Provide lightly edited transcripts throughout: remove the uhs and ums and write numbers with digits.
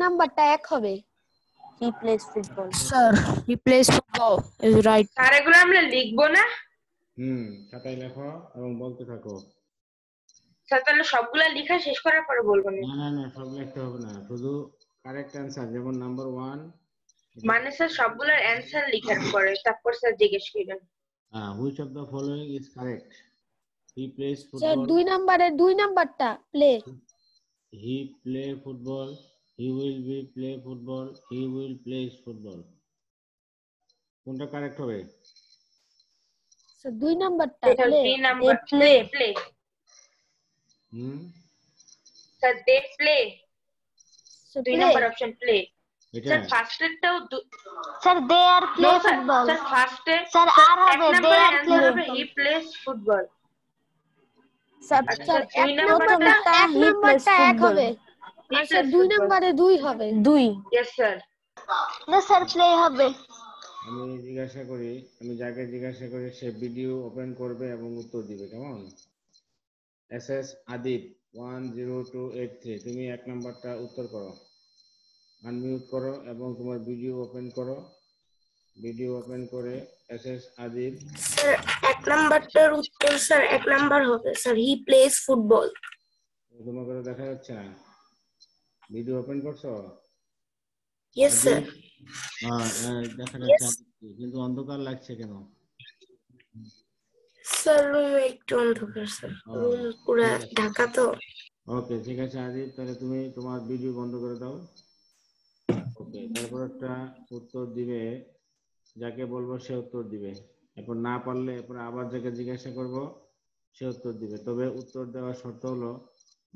নাম্বারটা 1 হবে। He plays football. Sir, he plays football. Is right. Sir এগুলো আমরা লিখবো না? খাতায় লেখো এবং বলতে থাকো। স্যার তাহলে সবগুলা লেখা শেষ করার পরে বলবো না? না সব লিখতে হবে না, শুধু কারেক্ট অ্যান্সার, যেমন নাম্বার 1 মানে স্যার সবগুলোর অ্যানসার লেখার পরে তারপর স্যার জিজ্ঞেস করবেন। which of the following is correct? He plays Sir, football. 2 নাম্বারটা play. He play football. He will be play football. He will play football. কোনটা কারেক্ট হবে? Sir, 2 নাম্বারটা sir play. 3 number play play. Sir they play. Sir, 2 play. Number option play. এটা sir ফার্স্টেরটাও Sir, they are play football. Sir ফার্স্টে Sir, আর এক হবে they নম্বরের are অ্যানসার play. হবে হি প্লেস ফুটবল। Sir, আচ্ছা, sir, 2 এক নাম্বারটা নাম্বারটা এক he plays নাম্বারটা 1 football. হবে। আর স্যার 2 নাম্বারে 2 হবে। 2 ইয়েস স্যার। না স্যার প্লে হবে। আমি যাকে জিজ্ঞাসা করি সে ভিডিও ওপেন করবে এবং উত্তর দিবে, কেমন? SS আদিপ 10283, তুমি 1 নাম্বারটা উত্তর করো, আনমিউট করো এবং তোমার ভিডিও ওপেন করো। ভিডিও ওপেন করে SS আদিপ। স্যার 1 নাম্বারটার উত্তর স্যার 1 নাম্বার হবে স্যার, হি প্লেস ফুটবল। তোমাকে তো দেখা যাচ্ছে না, ভিডিও ওপেন করছো? Yes sir. দেখা যাচ্ছে কিন্তু অন্ধকার লাগছে কেন? স্যার রুম একটু অন্ধকার স্যার, রুম পুরো ঢাকা তো। ওকে ঠিক আছে আদিপ, তাহলে তুমি তোমার ভিডিও বন্ধ করে দাও। ওকে, তারপর একটা উত্তর দিবে, যাকে বলবো সে উত্তর দিবে। এরপর না পারলে এরপর আবার যাকে জিজ্ঞাসা করব সে উত্তর দিবে। তবে উত্তর দেওয়ার শর্ত হলো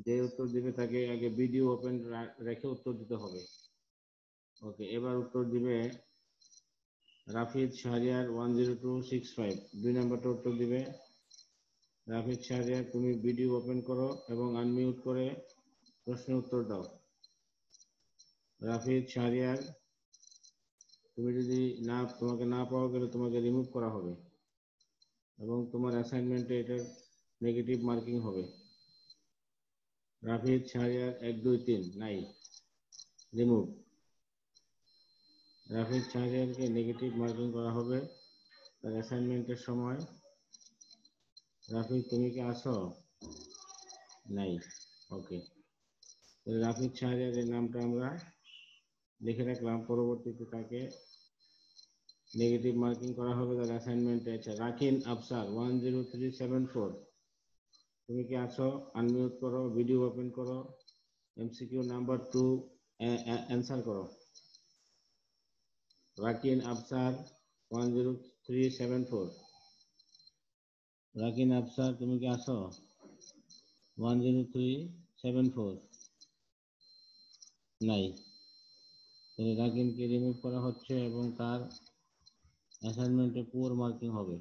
যে উত্তর দিবে তাকে আগে ভিডিও ওপেন রেখে উত্তর দিতে হবে। ওকে, এবার উত্তর দিবে রাফিদ শাহরিয়ার 10265, 2 নম্বরটা উত্তর দিবে। রাফিদ শাহরিয়ার, তুমি ভিডিও ওপেন করো এবং আনমিউট করে প্রশ্নের উত্তর দাও। রাফিদ শাহরিয়ার, তুমি যদি তোমাকে না পাওয়া গেলে তোমাকে রিমুভ করা হবে এবং তোমার অ্যাসাইনমেন্টে এটার নেগেটিভ মার্কিং হবে। রাফিদ শাহরিয়ার 1 2 3 নাই, রিমুভ। রাফিদ শাহরিয়ারকে নেগেটিভ মার্কিং করা হবে তার অ্যাসাইনমেন্টের সময়। রাফিদ, তুমি কি আসো? নাই। ওকে, রাফিদ শাহরিয়ারের নামটা আমরা লিখে রাখলাম, পরবর্তীতে তাকে নেগেটিভ মার্কিং করা হবে তার অ্যাসাইনমেন্টে। আচ্ছা, রাকিন আফসার 10374, তুমি কি আছো? আনমিউট করো, ভিডিও ওপেন করো, এমসিকিউ নাম্বার 2 অ্যান্সার করো। রাকিন আফসার 10374, রাকিন আফসার, তুমি কি আছো? 10374 নাই, তাহলে রাকিনকে রিমুভ করা হচ্ছে এবং তার অ্যাসাইনমেন্টে পুয়ার মার্কিং হবে।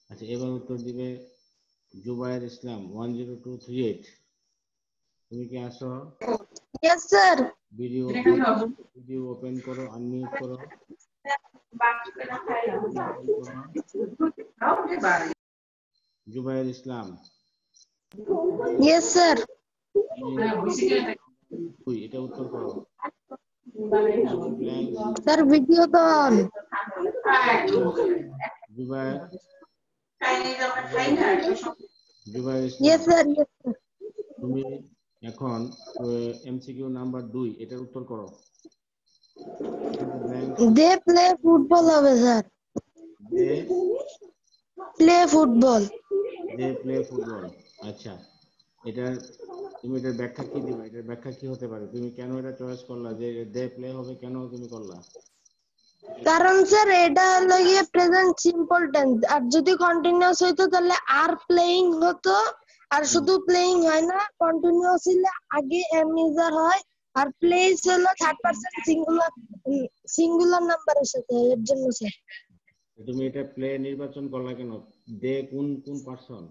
আচ্ছা, এবার উত্তর দিবে জুবায়ের ইসলাম 10238, তুমি কি আসো? Yes sir. ভিডিও ওপেন করো, আনমিউট করো। জুবায়ের ইসলাম। Yes sir. এটা উত্তর করো। Sir, video তো on. Zubair Islam. Yes sir, yes sir. তুমি এখন এমসিকিউ নাম্বার 2 এটার উত্তর করো। They play football হবে sir. Play football. They play football. আচ্ছা, এটার তুমি এটার ব্যাখ্যা কি দিবে? এটার ব্যাখ্যা কি হতে পারে? তুমি কেন এটা চয়েস করলা যে দে প্লে হবে, কেন তুমি করলা? কারণ স্যার এটা হলো গিয়ে প্রেজেন্ট সিম্পল টেন্স, আর যদি কন্টিনিউয়াস হইতো তাহলে আর প্লেইং হতো, আর শুধু প্লেইং হয় না, কন্টিনিউয়াস হলে আগে এম ইউজার হয়, আর প্লেস হলো থার্ড পারসন সিঙ্গুলার নাম্বারের সাথে, এর জন্য স্যার। তুমি এটা প্লে নির্বাচন করলা কেন? দে কোন পারসন?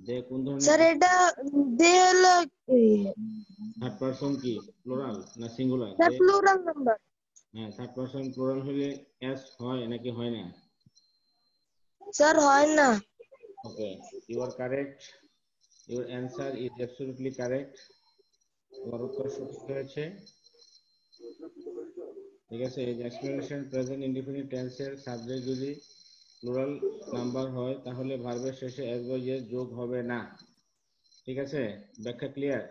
দে কোন ধরনের? স্যার এটা দে হলো থার্ড পারসন কি প্লুরাল না সিঙ্গুলার? Sir plural number. হ্যাঁ, থার্ড পারসন প্লুরাল হলে এস হয় নাকি হয় না? স্যার হয় না। Okay, you are correct, your answer is absolutely correct. তোমার উত্তর সঠিক হয়েছে। ঠিক আছে, এই এক্সপ্লেনেশন প্রেজেন্ট ইনডিফিনিট টেন্সের সাবজেক্ট যদি প্লুরাল নাম্বার হয় তাহলে ভার্বের শেষে এস বা ইএস যোগ হবে না। ঠিক আছে, ব্যাখ্যা clear?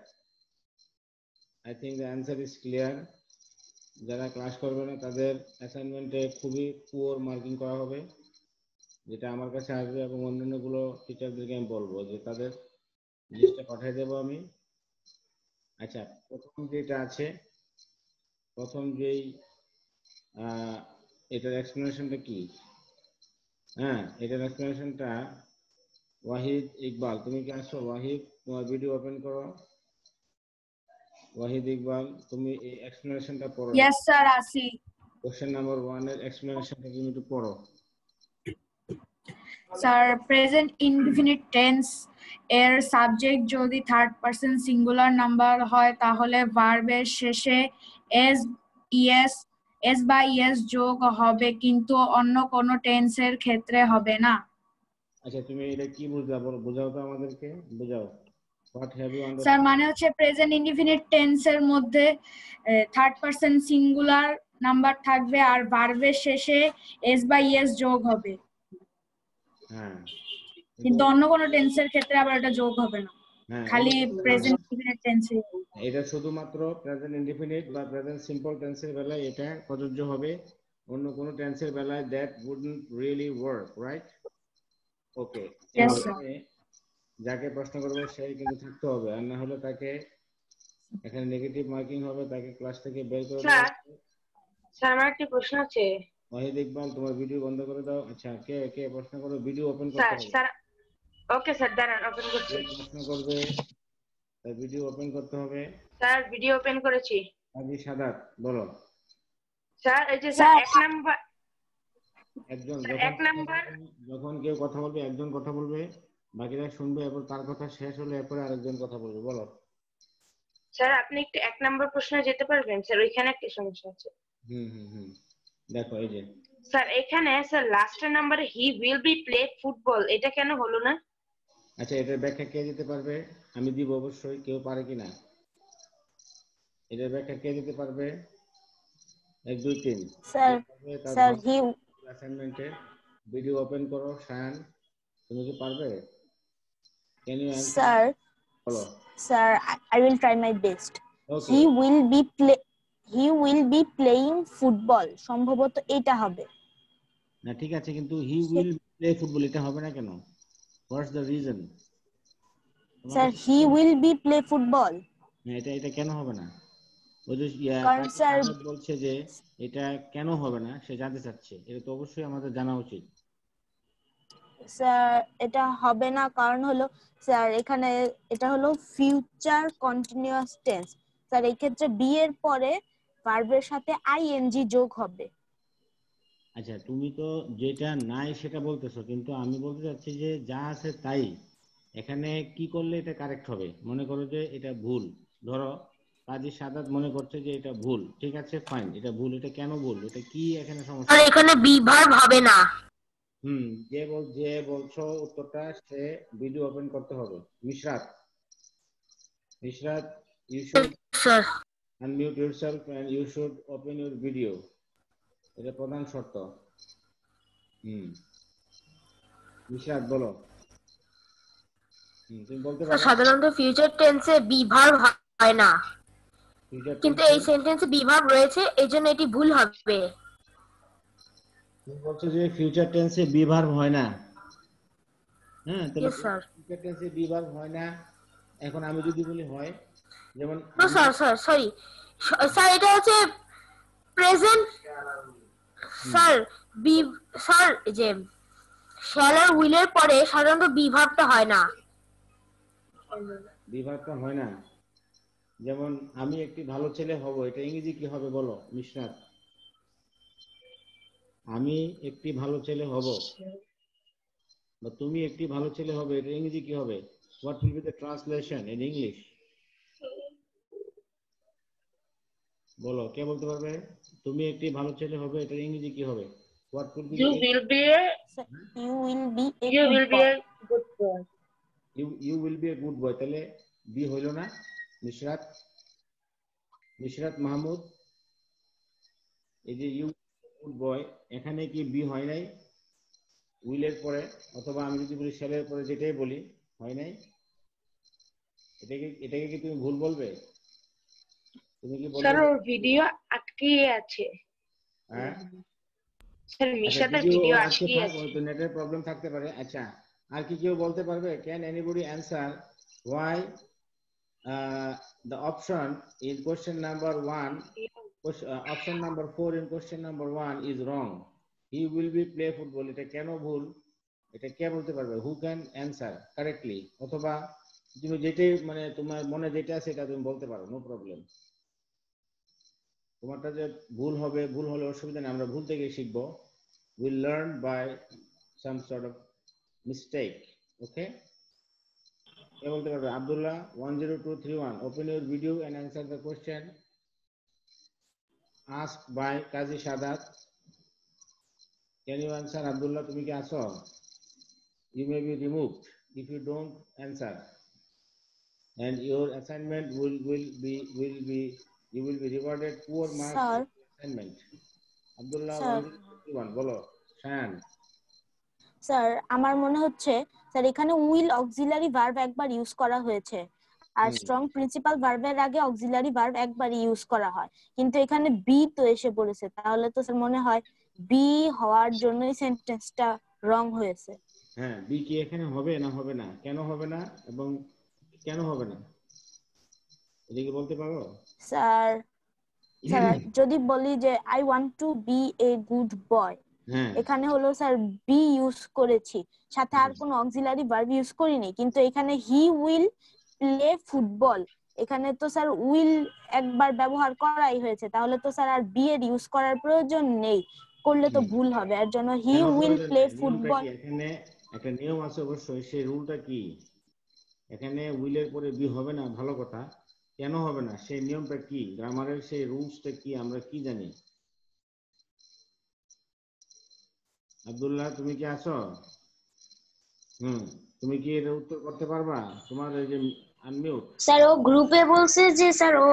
I think the answer is clear. যারা ক্লাস করবে না তাদের অ্যাসাইনমেন্টে খুবই পুয়ার মার্কিং করা হবে, যেটা আমার কাছে আসবে এবং অন্যান্যগুলো টিচারদেরকে আমি বলবো যে তাদের লিস্টটা পাঠিয়ে দেবো আমি। আচ্ছা, প্রথম যেটা আছে, প্রথম যেই এটার এক্সপ্লেনেশনটা কি? হ্যাঁ, এটার এক্সপ্লেনেশনটা ওয়াহিদ ইকবাল, তুমি কি আসো? ওয়াহিদ, তোমার ভিডিও ওপেন করো। ওয়াহিদ ইকবাল, তুমি এই এক্সপ্লেনেশনটা পড়ো। Yes, sir, আসি। কোশ্চেন নাম্বার 1 এর এক্সপ্লেনেশনটা তুমি একটু পড়ো। স্যার, প্রেজেন্ট ইনডিফিনিট টেন্স এর সাবজেক্ট যদি থার্ড পারসন সিঙ্গুলার নাম্বার হয় তাহলে ভার্বের শেষে এস বা ইএস যোগ হবে, কিন্তু অন্য কোনো টেন্সের ক্ষেত্রে হবে না। আচ্ছা, তুমি এটা কি বুঝাও তো আমাদেরকে, বুঝাও। What have you sir, understood? মানে হচ্ছে প্রেজেন্ট ইনডিফিনিট টেন্সের মধ্যে থার্ড পারসন সিঙ্গুলার নাম্বার থাকবে আর ভার্বের শেষে এস বা ইএস যোগ হবে, হ্যাঁ, কিন্তু অন্য কোনো টেন্সের ক্ষেত্রে আবার এটা যোগ হবে না, হ্যাঁ, খালি প্রেজেন্ট ইনডিফিনিট টেন্সে। এটা শুধুমাত্র প্রেজেন্ট ইনডিফিনিট বা প্রেজেন্ট সিম্পল টেন্সের বেলায় এটা প্রযোজ্য হবে, অন্য কোনো টেন্সের বেলায় that wouldn't really work, right? Okay, Yes, sir. যাকে প্রশ্ন করবে সেই কিন্তু থাকতে হবে, আর না হলে তাকে এখানে নেগেটিভ মার্কিং হবে, তাকে ক্লাস থেকে বের করে দেওয়া স্যার, হবে। স্যার আমার একটা প্রশ্ন আছে। ওয়াহিদ ইকবাল, তোমার ভিডিও বন্ধ করে দাও। আচ্ছা, কে কে প্রশ্ন করবে? ভিডিও ওপেন করতে স্যার হবে। স্যার ওকে স্যার, দাঁড়ান, ওপেন করছি। যে প্রশ্ন করবে তার ভিডিও ওপেন করতে হবে। স্যার ভিডিও ওপেন করেছি। আজি সাদাত, বলো। স্যার এই যে স্যার এক নাম্বার, একজন এক নাম্বার। যখন কেউ কথা বলবে একজন কথা বলবে, বাকিরা শুনবে, এরপর তার কথা শেষ হলে এরপরে আরেকজন কথা বলবে। বলো। স্যার আপনি একটু এক নাম্বার প্রশ্নে যেতে পারবেন? স্যার ওইখানে একটা সমস্যা আছে। দেখো এই যে স্যার এখানে স্যার লাস্টের নাম্বারে he will be play football, এটা কেন হলো না? আচ্ছা, এটার ব্যাখ্যা কে দিতে পারবে? আমি দিব অবশ্যই, কেউ পারে কিনা এটার ব্যাখ্যা কে দিতে পারবে? 1 2 3। স্যার হি অ্যাসাইনমেন্টে ভিডিও ওপেন করো। শায়ান, তুমি কি পারবে? Can you answer? বলো। Sir I will try my best. Okay, He will be playing football. সম্ভবত এটা হবে। না ঠিক আছে, কিন্তু হি উইল প্লে ফুটবল এটা হবে না কেন? What's the reason? Sir he will be play football. এটা কেন হবে না? ওই যে কারণ স্যার বলছে যে এটা কেন হবে না সে জানতে চাচ্ছে, এটা তো অবশ্যই আমাদের জানা উচিত। স্যার এটা হবে না কারণ হলো স্যার এখানে এটা হলো ফিউচার কন্টিনিউয়াস টেন্স। স্যার এই ক্ষেত্রে বি এর পরে ভার্বের সাথে আইএনজি যোগ হবে। আচ্ছা, তুমি তো যেটা নাই সেটা বলতেছো, কিন্তু আমি বলতে চাচ্ছি যে যা আছে তাই। এখানে কি করলে এটা কারেক্ট হবে? মনে করো যে এটা ভুল, ধরো কাজী সাদাত মনে করছে যে এটা ভুল, ঠিক আছে ফাইন, এটা ভুল, এটা কেন ভুল, এটা কি এখানে সমস্যা? এখানে বি ভার্ব হবে না। যে বলছো উত্তরটা সে ভিডিও ওপেন করতে হবে। Mishrat, you should sir unmute yourself and you should open your video. এটা প্রধান শর্ত। মিশরাত বলো। তুমি বলতে পারো? সাধারণত ফিউচার টেন্সে বি ভার্ব হয় না, কিন্তু এই সেন্টেন্সে বি ভার্ব রয়েছে, এইজন্য এটি ভুল হবে। তুমি বলছো যে ফিউচার টেন্সে বি ভার্ব হয় না। হ্যাঁ, তাহলে ফিউচার টেন্সে বি ভার্ব হয় না। এখন আমি যদি বলি হয়, যেমন সরি স্যার, এটা হচ্ছে প্রেজেন্ট। স্যার যে শ্যাল আর উইলের পরে সাধারণত বি ভার্বটা হয় না। বি ভার্বটা হয় না। যেমন আমি একটি ভালো ছেলে হব, এটা ইংরেজি কি হবে বলো মিশরাত? আমি একটি ভালো ছেলে হব বা তুমি একটি ভালো ছেলে হবে, এটা ইংরেজি কি হবে? What will be the translation in English? বলো, কে বলতে পারবে? তুমি একটি ভালো ছেলে হবে, এটা ইংরেজি কি হবে? What will be? You will be a good boy. You will be a good boy. তাহলে বি হইল না মিশরাত? নিশরাত মাহমুদ, এই যে ইউ গুড বয়, এখানে কি বি হয় নাই উইলের পরে, অথবা আমি যদি বলি শেলের পরে, যেটাই বলি হয় নাই? এটাকে কি তুমি ভুল বলবে? তুমি কি বলবে? স্যার ওর ভিডিও আটকে আছে। হ্যাঁ স্যার আচ্ছা, মিশাতের ভিডিও ভিডিও আজকে আটকে থাক, আছে। তো নেটের প্রবলেম থাকতে পারে। আচ্ছা, আর কি কেউ বলতে পারবে? Can anybody answer why the option in question number 1, option number 4 in question number 1 is wrong? He will be play football, এটা কেন ভুল? এটা কে বলতে পারবে? who can answer correctly? অথবা তুমি যেটাই মানে তোমার মনে যেটা আছে এটা তুমি বলতে পারো, নো প্রবলেম। তোমারটা যে ভুল হবে, ভুল হলে অসুবিধা নেই, আমরা ভুল থেকে শিখবো। we'll learn by some sort of mistake. Okay, কে বলতে পারবে? Abdullah 10231, open your video and answer the question asked by Kazi Shadat. Can you answer, Abdullah? তুমি কি আছো? You may be removed if you don't answer, and your assignment will be you will be rewarded poor marks Sir. for assignment. Abdullah Sir. 101, বলো। Shayan. Sir আমার মনে হচ্ছে sir এখানে will auxiliary verb একবার use করা হয়েছে, আর স্ট্রং প্রিন্সিপাল ভার্বের আগে অক্সিলারি ভার্ব একবারই ইউজ করা হয়, কিন্তু এখানে বি তো এসে পড়েছে, তাহলে তো স্যার মনে হয় বি হওয়ার জন্যই সেন্টেন্সটা রং হয়েছে। হ্যাঁ, বি কি এখানে হবে না হবে না? কেন হবে না এবং কেন হবে না এটা কি বলতে পারো? স্যার স্যার যদি বলি যে I want to be a good boy, হ্যাঁ, এখানে হলো স্যার বি ইউজ করেছি, সাথে আর কোনো অক্সিলারি ভার্ব ইউজ করিনি, কিন্তু এখানে হি উইল প্লে ফুটবল, এখানে তো স্যার উইল একবার ব্যবহার করাই হয়েছে, তাহলে তো স্যার আর বি এর ইউজ করার প্রয়োজন নেই, করলে তো ভুল হবে, এর জন্য হি কেন উইল প্রয়োজন প্লে নেই? নিয়মটা ফুটবল। কি? এখানে একটা নিয়ম আছে অবশ্যই, সেই রুলটা কি? এখানে উইলের পরে বি হবে না, ভালো কথা, কেন হবে না সেই নিয়মটা কি? গ্রামারের সেই রুলসটা কি, আমরা কি জানি? আব্দুল্লাহ তুমি কি আছো? তুমি কি এর উত্তর করতে পারবা? তোমার এই যে আনমিউট। স্যার ও গ্রুপে বলছে যে স্যার ও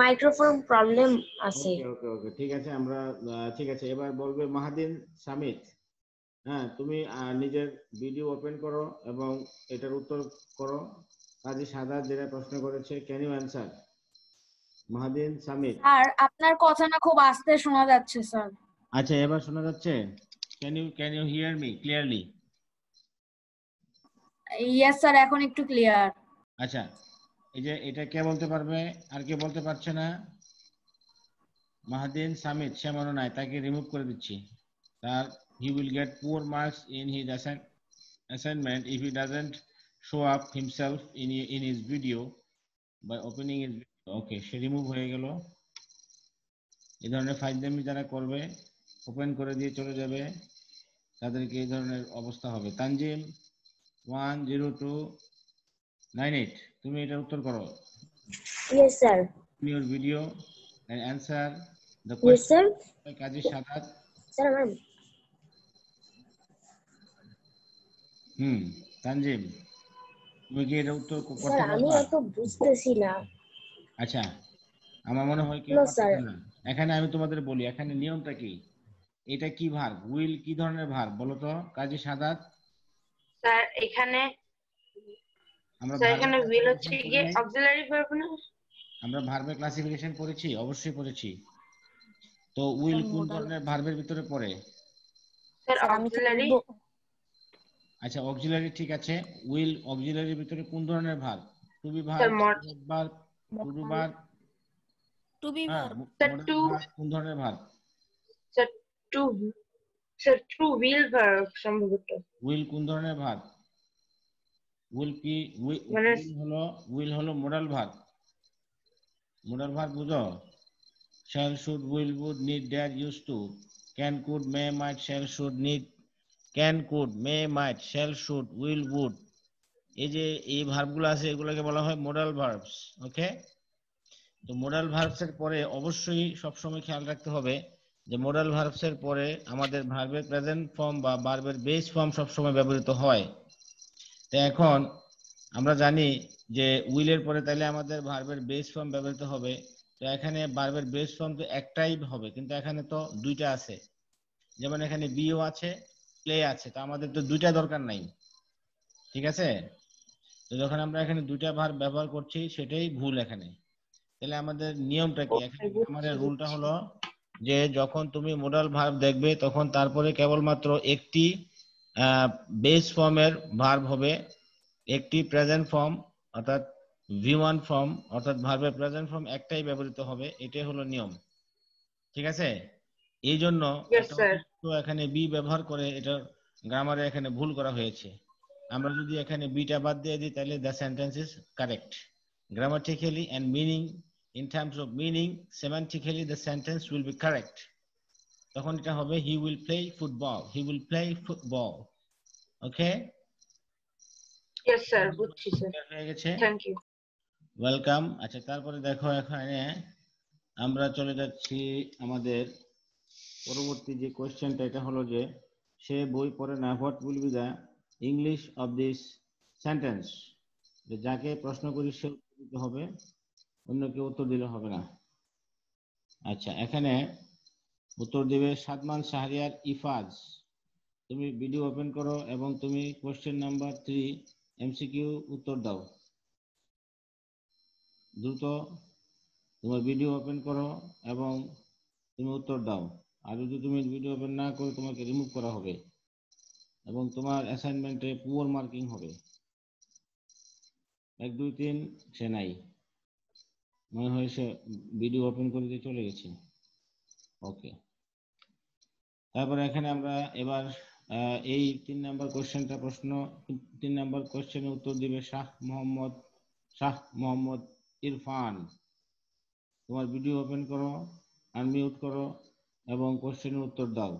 মাইক্রোফোন প্রবলেম আছে। ওকে ওকে ওকে, ঠিক আছে, আমরা ঠিক আছে, এবার বলবে মাহাদিন সামিত। হ্যাঁ, তুমি নিজের ভিডিও ওপেন করো এবং এটার উত্তর করো। কাজী সাদা যেটা প্রশ্ন করেছে, ক্যান ইউ অ্যান্সার? মাহাদিন সামিত। আর আপনার কথা না খুব আস্তে শোনা যাচ্ছে স্যার। আচ্ছা, এবার শোনা যাচ্ছে? Can you hear me clearly? Yes sir, এখন একটু ক্লিয়ার। আচ্ছা, এই যে এটা কে বলতে পারবে? আর কে বলতে পারছে না? মাহাদিন সামিত, সে মনে নাই, তাকে রিমুভ করে দিচ্ছি। তার he will get poor marks in his assignment if he doesn't show up himself in his video by opening his video. Okay, say remove হয়ে গেল। এই ধরনের ফাইজলামি যারা করবে, ওপেন করে দিয়ে চলে যাবে, তাদেরকে এই ধরনের অবস্থা হবে। তানজিম 10298, তুমি এটার উত্তর করো। Yes sir. Your video and answer the yes question sir. by Kazi Shadat. Sir আমার তানজিম, তুমি কি এটার উত্তর করতে স্যার আমি পারবা? অত বুঝতেছি না। আচ্ছা, আমার মনে হয় কেউ No, পারতেছে sir. না। এখানে আমি তোমাদের বলি, এখানে নিয়মটা কি? এটা কি ভার্ব? উইল কি ধরনের ভার্ব বলো তো কাজী সাদাত? স্যার এখানে আমরা স্যার ভার্বের এখানে উইল হচ্ছে ক্লাসিফিকেশন গিয়ে পড়ি নাই? অক্সিলারি ভার্ব না? আমরা ভার্বের ক্লাসিফিকেশন পড়েছি, অবশ্যই পড়েছি। তো উইল কোন ধরনের ভার্বের ভিতরে পড়ে? স্যার স্যার আমি কি অক্সিলারি। বলবো? আচ্ছা, অক্সিলারি ঠিক আছে। উইল অক্সিলারির ভিতরে কোন ধরনের verb? To be sir verb, verb, to do verb, to be হ্যাঁ, verb. Sir modal to verb, কোন ধরনের ভার্ব? Sir to sir to will verb সম্ভবত। উইল কোন ধরনের ভার্ব? উইল কি মানে উইল হলো মডাল ভার্ব। মডাল ভার্ব বুঝো? shall, should, will, would, need, dare, used to, can, could, may, might, shall, should, need, can, could, may, might, shall, should, will, would, এই যে এই ভার্বগুলো আছে এগুলোকে বলা হয় মডাল ভার্বস। ওকে, তো মডাল ভার্বস এর পরে অবশ্যই সবসময় খেয়াল রাখতে হবে যে মডাল ভার্বস এর পরে আমাদের ভার্বের প্রেজেন্ট ফর্ম বা ভার্বের বেস ফর্ম সবসময় ব্যবহৃত হয়। তো এখন আমরা জানি যে উইলের পরে তাহলে আমাদের ভার্বের বেস ফর্ম ব্যবহৃত হবে, তো এখানে ভার্বের বেস ফর্ম তো একটাই হবে, কিন্তু এখানে তো দুইটা আছে, যেমন এখানে বিও আছে, প্লে আছে, তো আমাদের তো দুইটা দরকার নাই, ঠিক আছে? তো যখন আমরা এখানে দুইটা ভার্ব ব্যবহার করছি সেটাই ভুল এখানে। তাহলে আমাদের নিয়মটা কি? এখানে আমাদের রুলটা হলো যে যখন তুমি মোডাল ভার্ব দেখবে তখন তারপরে কেবলমাত্র একটি বেস ফর্মের ভার্ব হবে, একটি প্রেজেন্ট ফর্ম অর্থাৎ V1 ফর্ম অর্থাৎ ভার্বের প্রেজেন্ট ফর্ম একটাই ব্যবহৃত হবে, এটাই হলো নিয়ম, ঠিক আছে? এই জন্য Yes, sir. এখানে বি ব্যবহার করে এটা গ্রামারে এখানে ভুল করা হয়েছে। আমরা যদি এখানে বিটা বাদ দিয়ে দিই তাহলে the sentence is correct grammatically and meaning, in terms of meaning, semantically the sentence will be correct. তখন এটা হবে he will play football, he will play football. Okay, Yes, sir. বুঝছি স্যার। হয়ে গেছে, থ্যাংক ইউ। ওয়েলকাম। আচ্ছা, তারপরে দেখো এখানে আমরা চলে যাচ্ছি আমাদের পরবর্তী যে কোশ্চেনটা, এটা হলো যে সে বই পড়ে না, what will be the English of this sentence. যাকে প্রশ্ন করি সে উত্তর দিতে হবে, অন্য কেউ উত্তর দিলে হবে না। আচ্ছা, এখানে উত্তর দিবে সাদমান শাহরিয়ার ইফাজ। তুমি ভিডিও ওপেন করো এবং তুমি কোশ্চেন নাম্বার 3 এমসিকিউ উত্তর দাও। দ্রুত তোমার ভিডিও ওপেন করো এবং তুমি উত্তর দাও। আর যদি তুমি ভিডিও ওপেন না করো তোমাকে রিমুভ করা হবে এবং তোমার অ্যাসাইনমেন্টে পুয়ার মার্কিং হবে। 1 2 3 সে নাই, মনে হয় সে ভিডিও ওপেন করে দিয়ে চলে গেছে। ওকে, তারপরে এখানে আমরা এবার এই 3 নাম্বার কোশ্চেনটা প্রশ্ন 3 নাম্বার কোশ্চেনের উত্তর দিবে শাহ মোহাম্মদ ইরফান। তোমার ভিডিও ওপেন করো, আনমিউট করো এবং কোশ্চেনের উত্তর দাও।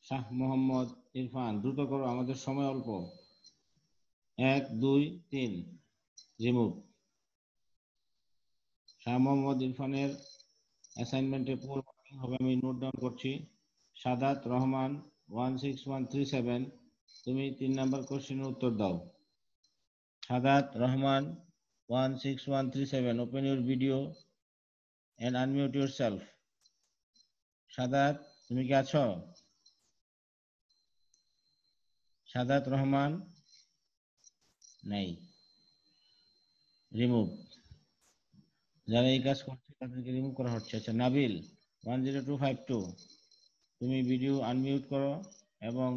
শাহ মোহাম্মদ ইরফান, দ্রুত করো, আমাদের সময় অল্প। 1 2 3 রিমুভ। শাহ মোহাম্মদ ইরফানের অ্যাসাইনমেন্টে পুরো মার্কিং হবে, আমি নোট ডাউন করছি। সাদাত রহমান 16137, তুমি 3 নাম্বার কোশ্চেনের উত্তর দাও। Sadat Rahman 16137, open your video and unmute yourself. Sadat, তুমি কি আছো? সাদাত রহমান নাই, রিমুভ। যারা এই কাজ করছে তাদেরকে রিমুভ করা হচ্ছে। আচ্ছা, নাবিল 10252, তুমি ভিডিও আনমিউট করো এবং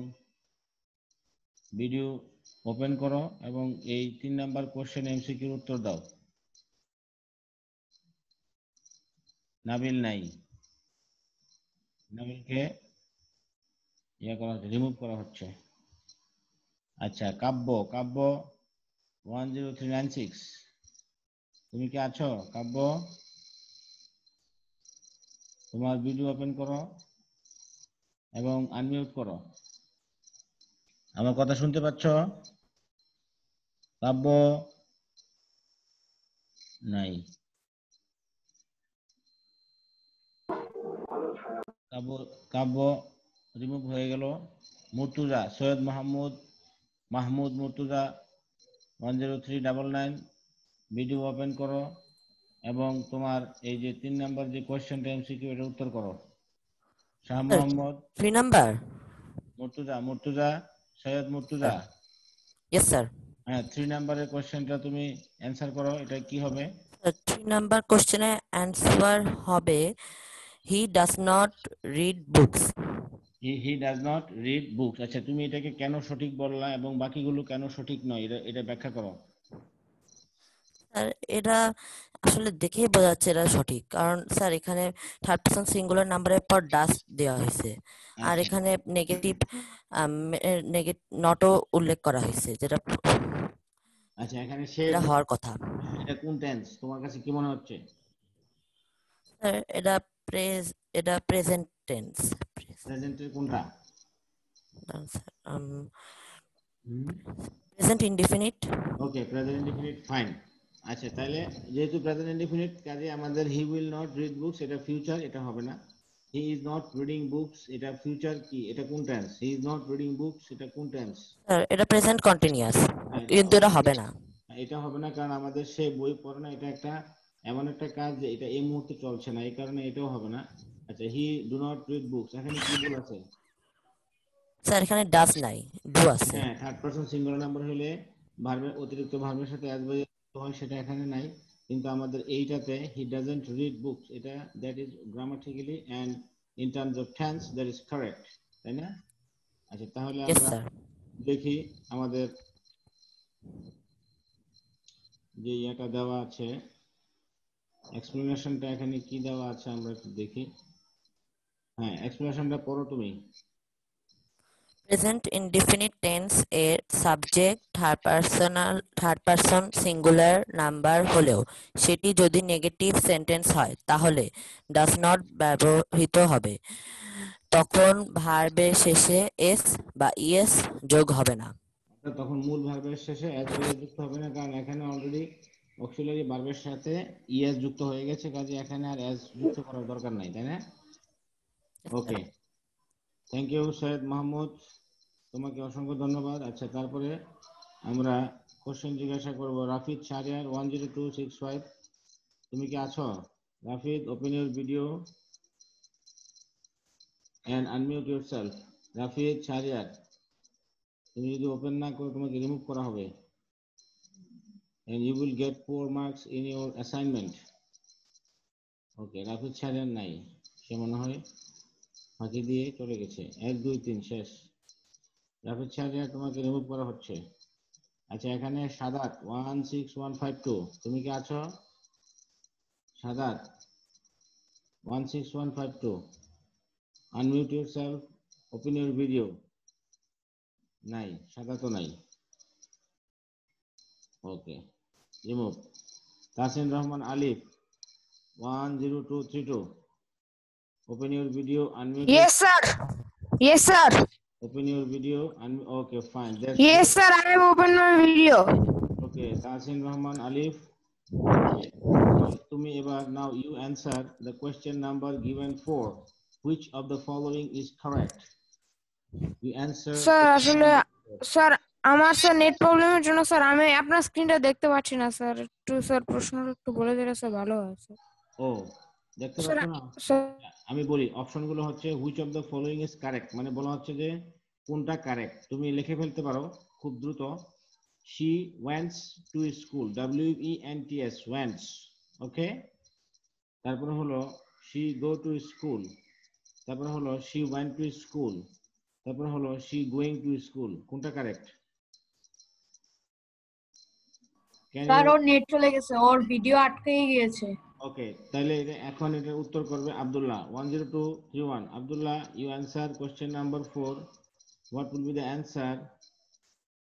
ভিডিও ওপেন করো এবং এই 3 নাম্বার কোশ্চেন এমসিকিউর উত্তর দাও। নাবিল নাই, নাবিলকে রিমুভ করা হচ্ছে। আচ্ছা, কাব্য 10396, তুমি কি আছো কাব্য? তোমার ভিডিও ওপেন করো এবং আনমিউট করো। আমার কথা শুনতে পাচ্ছ? কাব্য নাই, কাব্য রিমুভ হয়ে গেল। মুর্তুজা সৈয়দ মাহমুদ মুর্তুজা 10399, ভিডিও ওপেন করো এবং তোমার এই যে 3 নাম্বার যে কোশ্চেনটা এমসিকিউ এর উত্তর করো। Shah Mohammad 3 number Murtuza Syed Murtuza. Yes sir. হ্যাঁ, 3 নাম্বারের কোশ্চেনটা তুমি অ্যানসার করো। এটা কি হবে? 3 নাম্বার কোশ্চেনের অ্যানসার হবে he does not read books. He does not read books. আচ্ছা, তুমি এটাকে কেন সঠিক বললা এবং বাকিগুলো কেন সঠিক নয়, এটা ব্যাখ্যা করো। স্যার, এটা আসলে দেখেই বোঝা যাচ্ছে এটা সঠিক, কারণ স্যার এখানে থার্ড পারসন সিঙ্গুলার নাম্বারের পর ডাজ দেওয়া হয়েছে, আর এখানে নেগেটিভ নটও উল্লেখ করা হয়েছে, যেটা আচ্ছা, এখানে সে এটা হওয়ার কথা। এটা কোন টেন্স তোমার কাছে কি মনে হচ্ছে? স্যার, এটা প্রেজেন্ট টেন্স। প্রেজেন্টের কোনটা? Present indefinite. Okay, present indefinite, fine. আচ্ছা, তাহলে যেহেতু প্রেজেন্ট ইনডিফিনিট, কাজে আমাদের he will not read books এটা ফিউচার, এটা হবে না। He is not reading books এটা ফিউচার, কি এটা কোন tense? He is not reading books এটা কোন টেন্স? স্যার, এটা প্রেজেন্ট কন্টিনিউয়াস, কিন্তু এটা হবে না। এটা হবে না, কারণ আমাদের সেই বই পড়ে না, এটা একটা এমন একটা কাজ যে এটা এই মুহূর্তে চলছে না, এই কারণে এটাও হবে না। আচ্ছা, he do not read books, এখানে কি ভুল আছে? স্যার এখানে ডাস নাই, ডু আছে। হ্যাঁ, থার্ড পারসন সিঙ্গুলার নাম্বার হলে ভার্বের অতিরিক্ত ভার্বের সাথে অ্যাজ বাই হয়, সেটা এখানে নাই। কিন্তু আমাদের এইটাতে হি ডাজন্ট রিড বুকস, এটা that is grammatically and in terms of tense that is correct, তাই না? আচ্ছা, তাহলে ইয়েস আমরা স্যার। দেখি আমাদের যে এটা দেওয়া আছে, এক্সপ্লেনেশনটা এখানে কি দেওয়া আছে আমরা একটু দেখি। হ্যাঁ, এক্সপ্লেনেশনটা পড়ো তুমি। প্রেজেন্ট ইনডিফিনিট টেন্স এর subject third person singular number হলেও সেটি যদি নেগেটিভ সেন্টেন্স হয় তাহলে ডাজ নট ব্যবহৃত হবে, তখন ভার্বের শেষে এস বা ইএস যোগ হবে না। তখন মূল ভার্বের শেষে এস বা ইএস যুক্ত হবে না, কারণ এখানে অলরেডি অক্সিলারি ভার্বের সাথে ইএস যুক্ত হয়ে গেছে, কাজে এখানে আর এস যুক্ত করার দরকার নাই, তাই না? ওকে, থ্যাংক ইউ সৈয়দ মাহমুদ, তোমাকে অসংখ্য ধন্যবাদ। আচ্ছা, তারপরে আমরা কোশ্চেন জিজ্ঞাসা করব। রাফিদ শাহরিয়ার 10265, তুমি কি আছো? Rafid, open your video and unmute yourself. Rafid Shahriar, তুমি যদি ওপেন না করো তোমাকে রিমুভ করা হবে and you will get 4 marks in your assignment. ওকে, রাফিদ শাহরিয়ার নাই, সে মনে হয় ফাঁকি দিয়ে চলে গেছে। 1 2 3 শেষ। রাফিদ শাহরিয়ার, তোমাকে রিমুভ করা হচ্ছে। আচ্ছা, এখানে সাদাত 16152, তুমি কি আছো? Saadat 16152, unmute yourself, open your video. নাই, সাদাতও নাই। ওকে, remove. Tasin Rahman Alif 10232, open your video, unmute. Yes, sir. Yes, sir. Open your video and okay, fine. That's Yes, good. sir. I have opened my video. Okay, Tasin Rahman Alif, তুমি এবার now you answer the question number given for which of the following is correct. You answer. Sir আসলে sir আমার sir net প্রবলেমের জন্য sir আমি আপনার স্ক্রিনটা দেখতে পাচ্ছি না স্যার, একটু স্যার প্রশ্নটা একটু বলে দিলে স্যার ভালো হয় স্যার। ও, দেখতে পাচ্ছ না? আমি বলি অপশনগুলো হচ্ছে which of the following is correct, মানে বলা হচ্ছে যে কোনটা কারেক্ট। তুমি লিখে ফেলতে পারো খুব দ্রুত। she went to school, WENTS, went, ওকে। তারপরে হলো she go to school, তারপরে হলো she went to school, তারপরে হলো she going to school, কোনটা কারেক্ট? স্যার ওর নেট চলে গেছে, ওর ভিডিও আটকে গিয়েছে। ওকে, তাহলে এখন এটা উত্তর করবে Abdullah 10231। Abdullah, you answer question number 4. What will be the answer?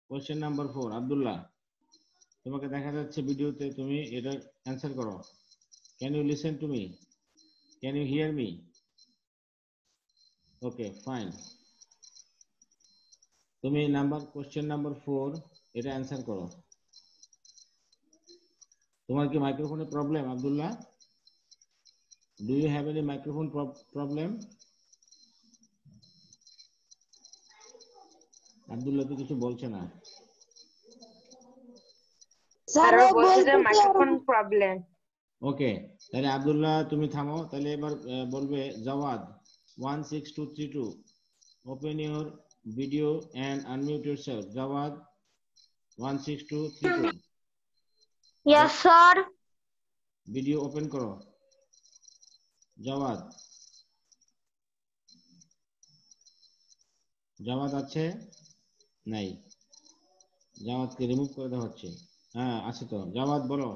Question number 4, Abdullah, তোমাকে দেখা যাচ্ছে ভিডিওতে, তুমি এটা অ্যানসার করো। Can you listen to me? Can you hear me? Okay, fine. তুমি question number 4 এটা অ্যানসার করো। তোমার কি মাইক্রোফোনে problem Abdullah? Do you have any microphone problem? Abdullah তো কিছু বলছে না। স্যার বলছে যে মাইক্রোফোন প্রবলেম। ওকে, তাহলে আব্দুল্লাহ তুমি থামো, তাহলে এবার বলবে Jawad 16232, open your video and unmute yourself. Jawad 16232, yes sir. Video open করো জাওয়াদ। জাওয়াদ আছে? নাই, জাওয়াদকে রিমুভ করে দেওয়া হচ্ছে। হ্যাঁ আছে তো, জাওয়াদ বলো,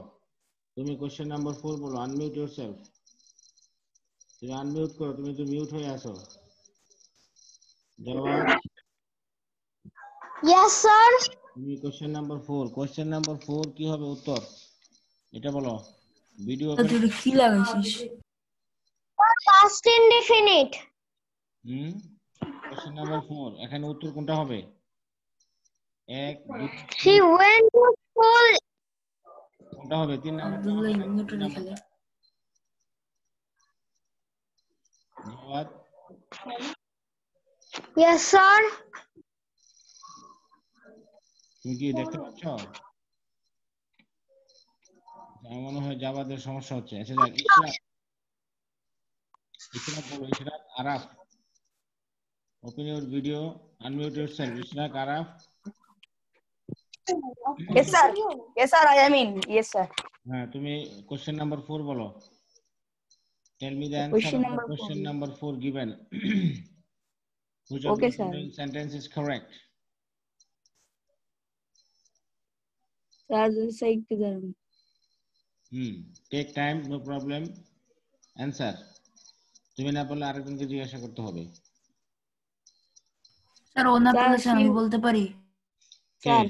তুমি কোশ্চেন নাম্বার 4 বলো, আনমিউট ইয়োরসেলফ। তুমি আনমিউট করো, তুমি তো মিউট হয়ে আছো। Jawad, yes sir. তুমি কোশ্চেন নাম্বার 4, কোশ্চেন নাম্বার 4 কি হবে উত্তর এটা বলো। Video open. কি লাগাইছিস? Past indefinite. কোশ্চেন নাম্বার 4, এখানে উত্তর কোনটা হবে? 1 2 She went to school. কোনটা হবে? 3 নাম্বার। Javad, Yes, sir. তুমি কি দেখতে পাচ্ছ? আমার মনে হয় জাভাদের সমস্যা হচ্ছে। আচ্ছা যাক, ইশরাক বলো, Ishrak Araf, open your video, unmute yourself. Ishrak Araf. Yes, sir. Yes, sir. I am in. Yes, sir. হ্যাঁ, তুমি কোশ্চেন নাম্বার 4 বলো। Tell me the answer Question of the number question 4. number 4 given. Which of Okay, the sir. following sentence is correct? Sir, just like the Take time, no problem. Answer. তুমি না বললে আরেকজনকে জিজ্ঞাসা করতে হবে। Sir ও না Sir, বললে sir আমি she- বলতে পারি? কে Sir.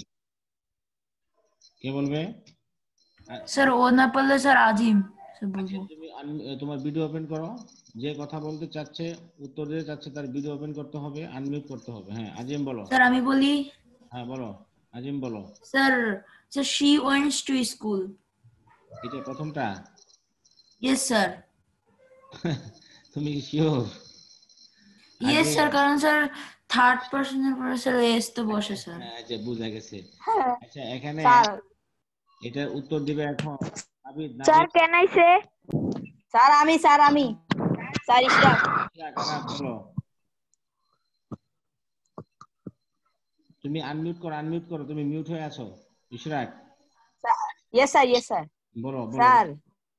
কে বলবে? স্যার ও না পারলে স্যার আজিম স্যার আচ্ছা, বলবো। তুমি তোমার ভিডিও ওপেন করো। যে কথা বলতে চাচ্ছে, উত্তর দিতে চাচ্ছে, তার ভিডিও ওপেন করতে হবে, আনমিউট করতে হবে। হ্যাঁ, আজিম বলো। স্যার আমি বলি। হ্যাঁ বলো, আজিম বলো। Sir sir she wents to school. এটা প্রথমটা? Yes sir. তুমি শিওর? ইয়েস স্যার, কারণ স্যার থার্ড পারসনের পরে স্যার এস তো বসে স্যার। আচ্ছা, বুঝা গেছে। আচ্ছা, এখানে Sir. এটার উত্তর দিবে এখন Nabid. Sir, can I say? Sir, আমি। Sir, ইশরাক। আরাফ বলো। তুমি আনমিউট করো, তুমি মিউট হয়ে আছো Ishraq. Yes, sir. Yes, sir. বলো বলো। Sir,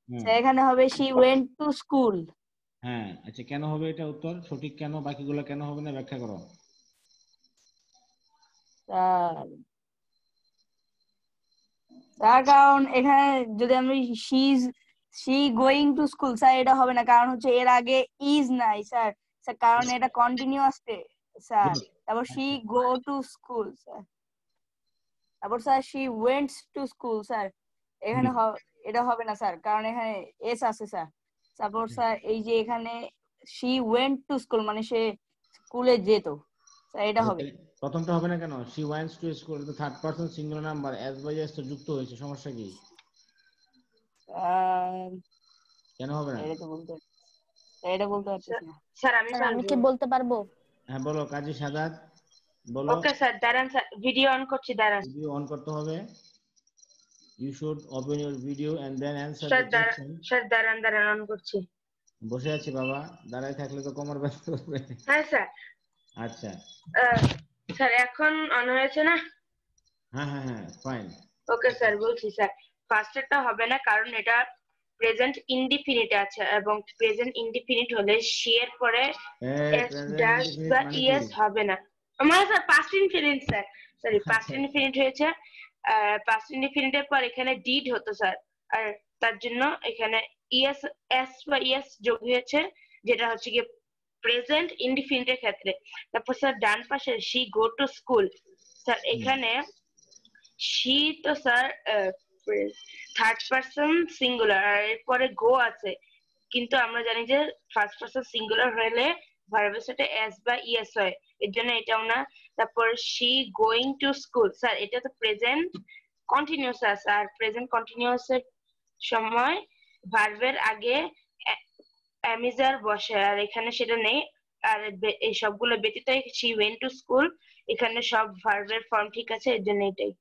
হুম, এখানে হবে she went to school. হ্যাঁ। আচ্ছা, কেন হবে এটা উত্তর সঠিক? কেন বাকিগুলো কেন হবে না, ব্যাখ্যা করো। Sir, তার কারণ এখানে যদি আমি she going to school, sir এটা হবে না, কারণ হচ্ছে এর আগে is নাই স্যার। স্যার কারণ এটা কন্টিনিউয়াস স্যার। Good. তারপর she go to school sir. তারপর sir she went to school sir. এখানে এটা হবে না স্যার, কারণ এখানে এস আছে স্যার। তারপর স্যার এই যে এখানে she went to school মানে সে স্কুলে যেত স্যার, এটা হবে। প্রথমটা হবে না কেন? she went to school, তো third person singular number, as by as তো যুক্ত হয়েছে, সমস্যা কি? কেন হবে না? এটা বলতে পারছি না স্যার আমি স্যার। আমি কি বলবো। বলতে পারবো? হ্যাঁ বলো, কাজী সাদাত বলো। ওকে স্যার, দাঁড়ান স্যার, ভিডিও অন করছি, দাঁড়ান। ভিডিও অন করতে হবে। You should open your video and then answer sir the question. Sir দাঁড়ান অন করছি। বসে আছি বাবা, দাঁড়ায় থাকলে তো কোমর ব্যথা করবে। হ্যাঁ স্যার। আচ্ছা, স্যার এখন অন হয়েছে না? হ্যাঁ হ্যাঁ হ্যাঁ, ফাইন। ওকে স্যার, বলছি স্যার। ফার্স্টেরটা হবে না, কারণ এটা প্রেজেন্ট ইনডিফিনিট আছে, এবং প্রেজেন্ট ইনডিফিনিট হলে সি এর পরে এস ডাস বা ইএস হবে না। আমার sir past infinite sir, sorry past infinite হয়েছে। পাস্ট ইনফিনিটের পর এখানে ডিড হতো স্যার, আর তার জন্য এখানে ইএস এস বা ইএস যোগ হয়েছে, যেটা হচ্ছে কি প্রেজেন্ট ইনডিফিনিটের ক্ষেত্রে। তারপর স্যার ডান পাশে she go to school sir, এখানে শি তো স্যার থার্ড পারসন সিঙ্গুলার, আর এরপরে গো আছে, কিন্তু আমরা জানি যে ফার্স্ট পারসন সিঙ্গুলার হলে ভার্বের সাথে এস বা ইএস হয়, এর জন্য এটাও না। তারপর she going to school sir, এটা তো প্রেজেন্ট কন্টিনিউয়াস আছে, আর প্রেজেন্ট কন্টিনিউয়াস এর সময় ভার্বের আগে অ্যামিজার বসে, আর এখানে সেটা নেই। আর এই সবগুলো ব্যতীত শি ওয়েন্ট টু স্কুল, এখানে সব ভার্বের ফর্ম ঠিক আছে, এর জন্য এটাই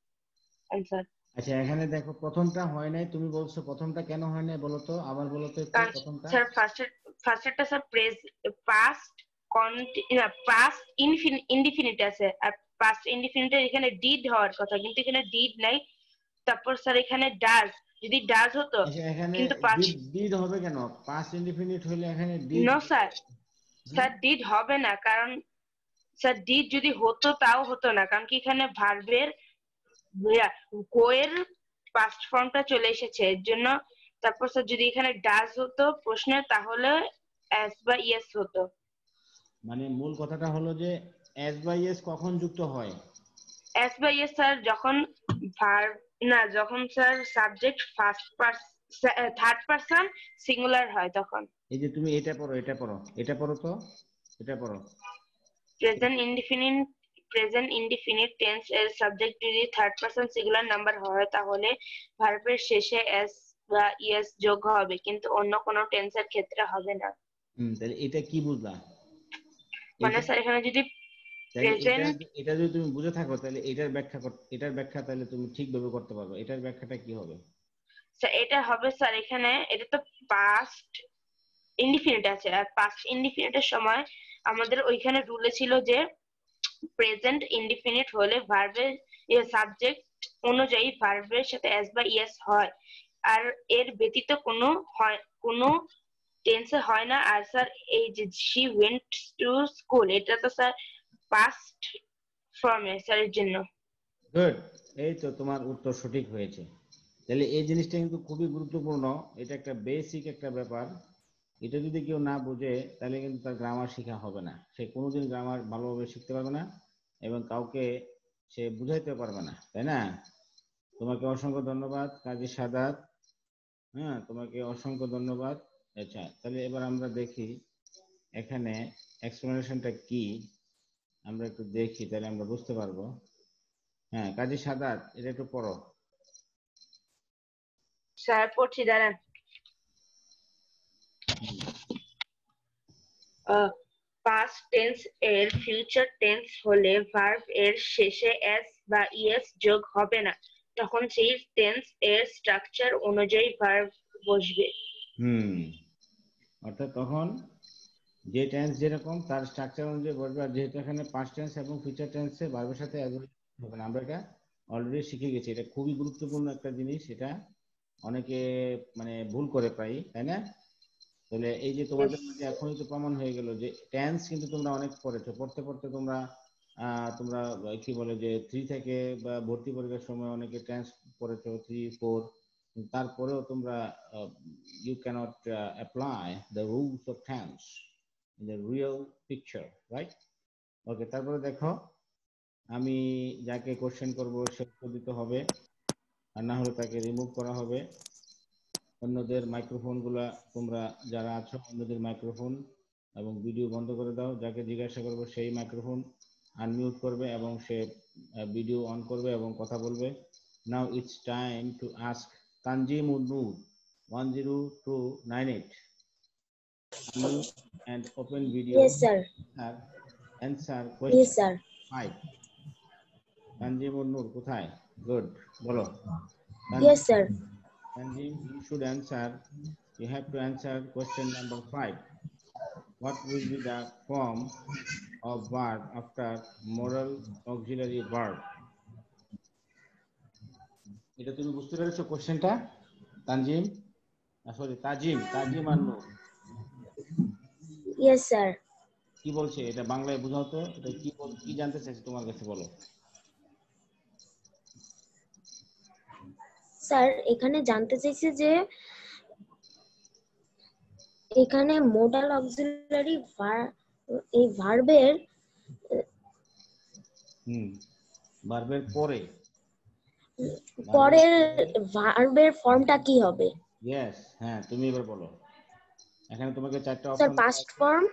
অ্যান্সার। আচ্ছা, এখানে দেখো প্রথমটা হয় নাই, তুমি বলছো প্রথমটা কেন হয় নাই বলো তো, আবার বলো তো একটু প্রথমটা। স্যার ফার্স্টেরটা স্যার পাস্ট পাস্ট ইনডিফিনিট আছে, আর পাস্ট ইনডিফিনিটের এখানে ডিড হওয়ার কথা, কিন্তু এখানে ডিড নাই। তারপর স্যার এখানে ডাজ, যদি ডাজ হতো, এখানে কিন্তু ডিড হবে কেন? পাস্ট ইনডিফিনিট হলে এখানে did. No sir, sir did হবে না, কারণ স্যার ডিড যদি হতো তাও হতো না, কারণ কি এখানে ভার্বের গোয়ের পাস্ট ফর্মটা চলে এসেছে, এর জন্য। তারপর স্যার যদি এখানে ডাজ হতো প্রশ্নে, তাহলে এস বা ইয়েস হতো। মানে মূল কথাটা হলো যে এস বাই এস কখন যুক্ত হয়? এস বা ইয়েস স্যার যখন ভার্ব না, যখন sir subject third person singular হয় তখন। এই যে তুমি এটা পড়ো, এটা পড়ো, এটা পড়ো তো, এটা পড়ো। প্রেজেন্ট ইনডিফিনিট টেন্স এর সাবজেক্ট যদি থার্ড পারসন সিঙ্গুলার নাম্বার হয়, তাহলে ভার্বের শেষে এস বা ইএস যোগ হবে, কিন্তু অন্য কোনো টেন্সের ক্ষেত্রে হবে না। তাহলে এটা কি বুঝলা? মানে স্যার এখানে যদি প্রেজেন্ট, এটা যদি তুমি বুঝে থাকো, তাহলে এটার ব্যাখ্যা তাহলে তুমি ঠিকভাবে করতে পারবে। এটার ব্যাখ্যাটা কি হবে? স্যার এটা হবে স্যার এখানে এটা তো পাস্ট ইনডিফিনিট আছে, আর পাস্ট ইনডিফিনিটের সময় আমাদের ওইখানে রুলে ছিল যে প্রেজেন্ট ইনডিফিনিট হলে ভার্বের সাবজেক্ট অনুযায়ী ভার্বের সাথে এস বা ইএস হয়, আর এর ব্যতীত কোনো টেন্সে হয় না। আর স্যার এই যে শি ওয়েন্ট টু স্কুল, এটা তো স্যার পাস্ট ফর্মে স্যার, এর জন্য। গুড, এই তো তোমার উত্তর সঠিক হয়েছে। তাহলে এই জিনিসটা কিন্তু খুবই গুরুত্বপূর্ণ, এটা একটা বেসিক একটা ব্যাপার। এটা যদি কেউ না বুঝে তাহলে কিন্তু তার গ্রামার শেখা হবে না, সে কোনোদিন গ্রামার ভালোভাবে শিখতে পারবে না এবং কাউকে সে বুঝাইতে পারবে না, তাই না? তোমাকে অসংখ্য ধন্যবাদ কাজী সাদাত। হ্যাঁ, তোমাকে অসংখ্য ধন্যবাদ। আচ্ছা, তাহলে এবার আমরা দেখি এখানে এক্সপ্লেনেশনটা কি, আমরা একটু দেখি তাহলে আমরা বুঝতে পারবো। হ্যাঁ, কাজী সাদাত, এটা একটু পড়ো। স্যার পড়ছি, দাঁড়ান। পাস্ট টেন্স এর ফিউচার টেন্স হলে ভার্ব এর শেষে এস বা ইএস যোগ হবে না, তখন সেই টেন্স এর স্ট্রাকচার অনুযায়ী ভার্ব বসবে। অর্থাৎ তখন যে টেন্স যেরকম তার স্ট্রাকচার অনুযায়ী বসবে। আর যেহেতু এখানে পাস্ট টেন্স এবং ফিউচার টেন্সে ভার্বের সাথে হবে না, আমরা এটা অলরেডি শিখে গেছি। এটা খুবই গুরুত্বপূর্ণ একটা জিনিস, এটা অনেকে মানে ভুল করে প্রায়, তাই না? তাহলে এই যে তোমাদের মধ্যে এখনই তো প্রমাণ হয়ে গেল যে টেন্স কিন্তু তোমরা অনেক পড়েছো, পড়তে পড়তে তোমরা কি বলে যে 3 থেকে বা ভর্তি পরীক্ষার সময় অনেকে টেন্স পড়েছো 3, 4, তারপরেও তোমরা you cannot apply the rules of tense in the real picture, right? ওকে, তারপরে দেখো আমি যাকে কোশ্চেন করব সে উত্তর দিতে হবে, আর না হলে তাকে রিমুভ করা হবে। অন্যদের মাইক্রোফোন গুলা, তোমরা যারা আছো অন্যদের মাইক্রোফোন এবং ভিডিও বন্ধ করে দাও। যাকে জিজ্ঞাসা করবে সেই মাইক্রোফোন আনমিউট করবে এবং সে ভিডিও অন করবে এবং কথা বলবে। Now it's time to ask Tanzim Unnur 10298 unmute and open video. Yes, sir. Answer Yes, question sir. 5. Tanzim উন্নুর কোথায়? গুড, বলো। Yes, sir. Tanjim, you should answer. You have to answer question number 5. What will be the form of verb after moral auxiliary verb? এটা তুমি বুঝতে পেরেছো কোশ্চেনটা Tanzim? Sorry, তাজিম Annu. Yes, sir. কি বলছে এটা বাংলায় বোঝাও তো, এটা কি জানতে চাইছে তোমার কাছে, বলো। স্যার এখানে জানতে চাইছে যে এখানে মোডাল অক্সিলারি এই ভার্বের ভার্বের পরে পরের ভার্বের ফর্মটা কি হবে? ইয়েস, হ্যাঁ, তুমি এবার বলো। এখানে তোমাকে 4টা স্যার অপশন, পাস্ট ফর্ম,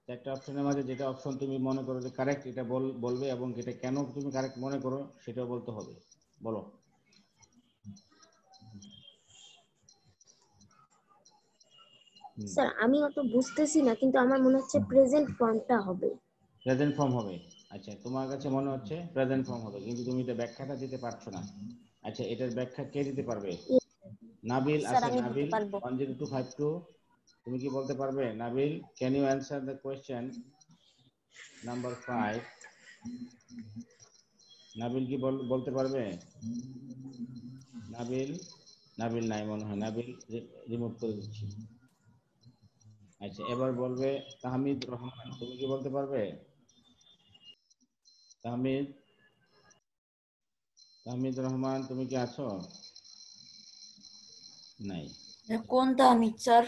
4টা অপশনের মাঝে যেটা অপশন তুমি মনে করো যে কারেক্ট, এটা বলবে এবং এটা কেন তুমি কারেক্ট মনে করো সেটাও বলতে হবে, বলো। স্যার আমি অত বুঝতেছি না, কিন্তু আমার মনে হচ্ছে প্রেজেন্ট ফর্মটা হবে। প্রেজেন্ট ফর্ম হবে? আচ্ছা, তোমার কাছে মনে হচ্ছে প্রেজেন্ট ফর্ম হবে, কিন্তু তুমি এটা ব্যাখ্যাটা দিতে পারছো না। আচ্ছা, এটার ব্যাখ্যা কে দিতে পারবে? নাবিল আছে, নাবিল 10252, তুমি কি বলতে পারবে? Nabil, can you answer the question number 5? Nabil কি বলতে পারবে? নাবিল নাই মনে হয়, নাবিল রিমুভ করে দিচ্ছি। আচ্ছা, এবার বলবে তাহমিদ রহমান, তুমি কি বলতে পারবে? তাহমিদ রহমান, তুমি কি আছো? নাই। কোন তাহমিদ স্যার?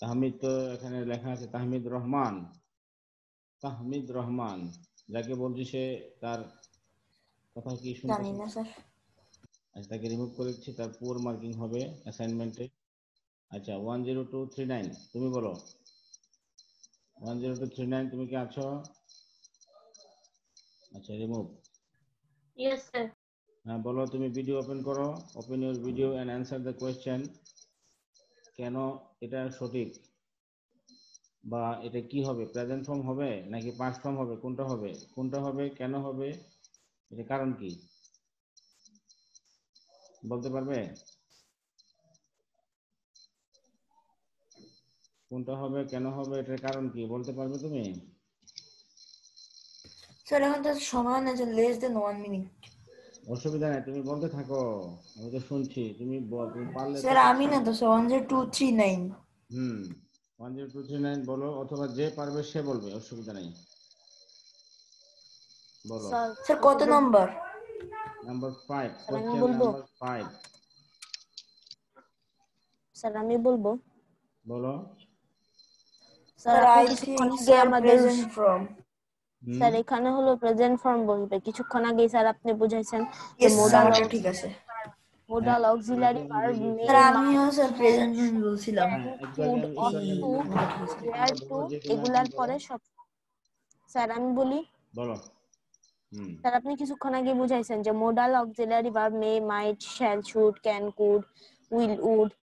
তাহমিদ তো এখানে লেখা আছে তাহমিদ রহমান, যাকে বলছি সে তার কথা কি শুনতে? জানি না স্যার। আচ্ছা, তাকে রিমুভ করে দিচ্ছি, তার পুয়ার মার্কিং হবে অ্যাসাইনমেন্টে। আচ্ছা, 10239, তুমি বলো। 10239, তুমি কি আছো? আচ্ছা, রিমুভ। Yes sir. হ্যাঁ, বলো, তুমি ভিডিও ওপেন করো, open your video and answer the question. কেন এটা সঠিক, বা এটা কি হবে, প্রেজেন্ট ফর্ম হবে নাকি পাস্ট ফর্ম হবে, কোনটা হবে, কেন হবে, এটা কারণ কি? বলতে পারবে কোনটা হবে, কেন হবে, এটার কারণ কি বলতে পারবে তুমি? স্যার এখন তো সময় আছে লেস দেন 1 মিনিট। অসুবিধা নাই, তুমি বলতে থাকো, আমি তো শুনছি। তুমি তুমি পারলে স্যার আমি না তো 10239। 10239 বলো, অথবা যে পারবে সে বলবে, অসুবিধা নাই, বলো। স্যার কত নাম্বার? নাম্বার 5, স্যার আমি কোশ্চেন বলবো? নাম্বার 5। স্যার আমি বলবো? বলো। স্যার স্যার আপনি আই কিছুক্ষণ থিংক আগে স্যার আমাদের প্রেজেন্ট ফ্রম। স্যার এখানে হলো প্রেজেন্ট ফর্ম বলবে, কিছুক্ষণ আগে স্যার আপনি বুঝাইছেন যে ইয়েস মোডাল আমারটা ঠিক আছে। অক্সিলারি ভার্ব মে স্যার আমিও মাইট স্যার প্রেজেন্ট ফ্রম বলছিলাম। Could ought to were to এগুলার পরে সব। স্যার আমি বলি? বলো। স্যার আপনি কিছুক্ষণ আগে বুঝাইছেন যে modal auxiliary verb may might shall should can could will would